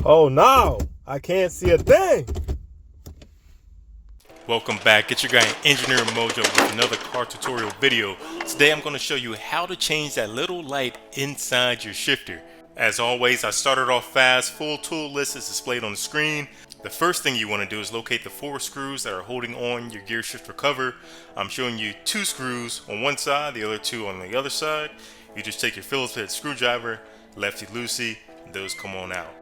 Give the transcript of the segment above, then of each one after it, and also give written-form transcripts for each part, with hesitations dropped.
Oh no, I can't see a thing. Welcome back, get your guy Engineer Mojo with another car tutorial video. Today I'm going to show you how to change that little light inside your shifter. As always, I started off fast. Full tool list is displayed on the screen. The first thing you want to do is locate the 4 screws that are holding on your gear shifter cover. I'm showing you 2 screws on one side, the other 2 on the other side. You just take your Phillips head screwdriver, lefty-loosey, and those come on out.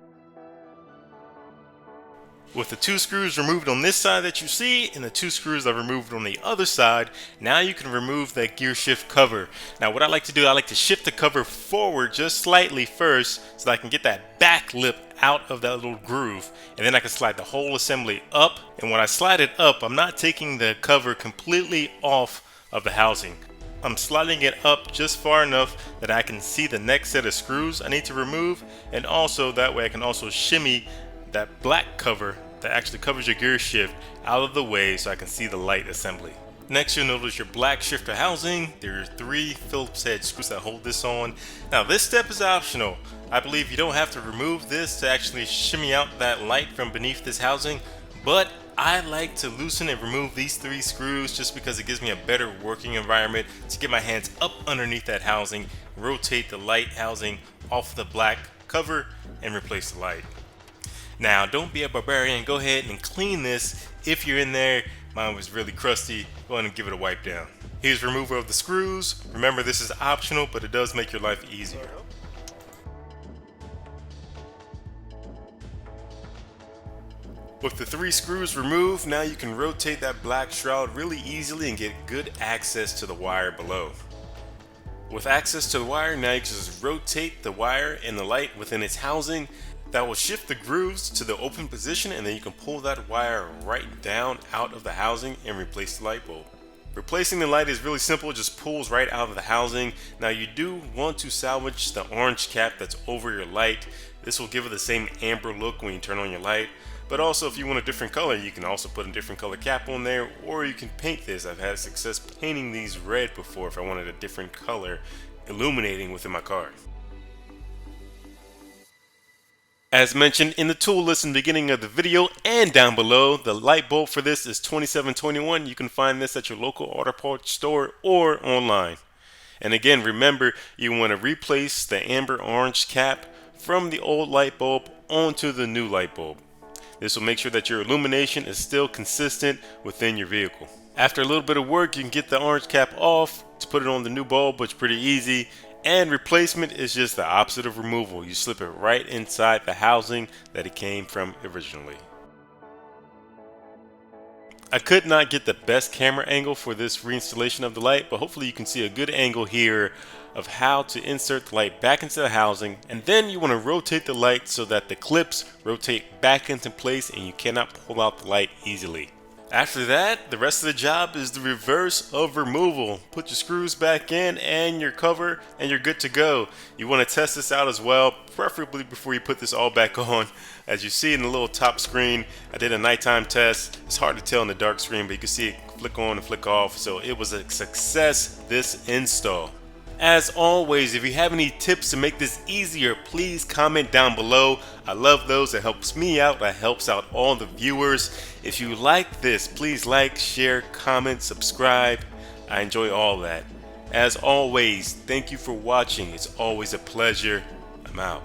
With the 2 screws removed on this side that you see and the 2 screws I've removed on the other side, now you can remove that gear shift cover. Now what I like to do, I like to shift the cover forward just slightly first so that I can get that back lip out of that little groove, and then I can slide the whole assembly up. And when I slide it up, I'm not taking the cover completely off of the housing. I'm sliding it up just far enough that I can see the next set of screws I need to remove, and also that way I can also shimmy that black cover that actually covers your gear shift out of the way so I can see the light assembly. Next, you'll notice your black shifter housing. There are 3 Phillips head screws that hold this on. Now this step is optional. I believe you don't have to remove this to actually shimmy out that light from beneath this housing, but I like to loosen and remove these 3 screws just because it gives me a better working environment to get my hands up underneath that housing, rotate the light housing off the black cover, and replace the light. Now don't be a barbarian, go ahead and clean this. If you're in there, mine was really crusty, go ahead and give it a wipe down. Here's removal of the screws. Remember, this is optional, but it does make your life easier. With the 3 screws removed, now you can rotate that black shroud really easily and get good access to the wire below. With access to the wire, now you can just rotate the wire and the light within its housing. That will shift the grooves to the open position, and then you can pull that wire right down out of the housing and replace the light bulb. Replacing the light is really simple, it just pulls right out of the housing. Now you do want to salvage the orange cap that's over your light. This will give it the same amber look when you turn on your light. But also, if you want a different color, you can also put a different color cap on there, or you can paint this. I've had success painting these red before if I wanted a different color illuminating within my car. As mentioned in the tool list in the beginning of the video and down below, the light bulb for this is 2721. You can find this at your local auto parts store or online. And again, remember, you want to replace the amber orange cap from the old light bulb onto the new light bulb. This will make sure that your illumination is still consistent within your vehicle. After a little bit of work, you can get the orange cap off to put it on the new bulb, which is pretty easy. And replacement is just the opposite of removal. You slip it right inside the housing that it came from originally. I could not get the best camera angle for this reinstallation of the light, but hopefully you can see a good angle here of how to insert the light back into the housing. And then you want to rotate the light so that the clips rotate back into place and you cannot pull out the light easily. After that, the rest of the job is the reverse of removal. Put your screws back in and your cover and you're good to go. You want to test this out as well, preferably before you put this all back on. As you see in the little top screen, I did a nighttime test. It's hard to tell in the dark screen, but you can see it flick on and flick off. So it was a success, this install. As always, if you have any tips to make this easier, please comment down below. I love those. It helps me out. That helps out all the viewers. If you like this, please like, share, comment, subscribe. I enjoy all that. As always, thank you for watching. It's always a pleasure. I'm out.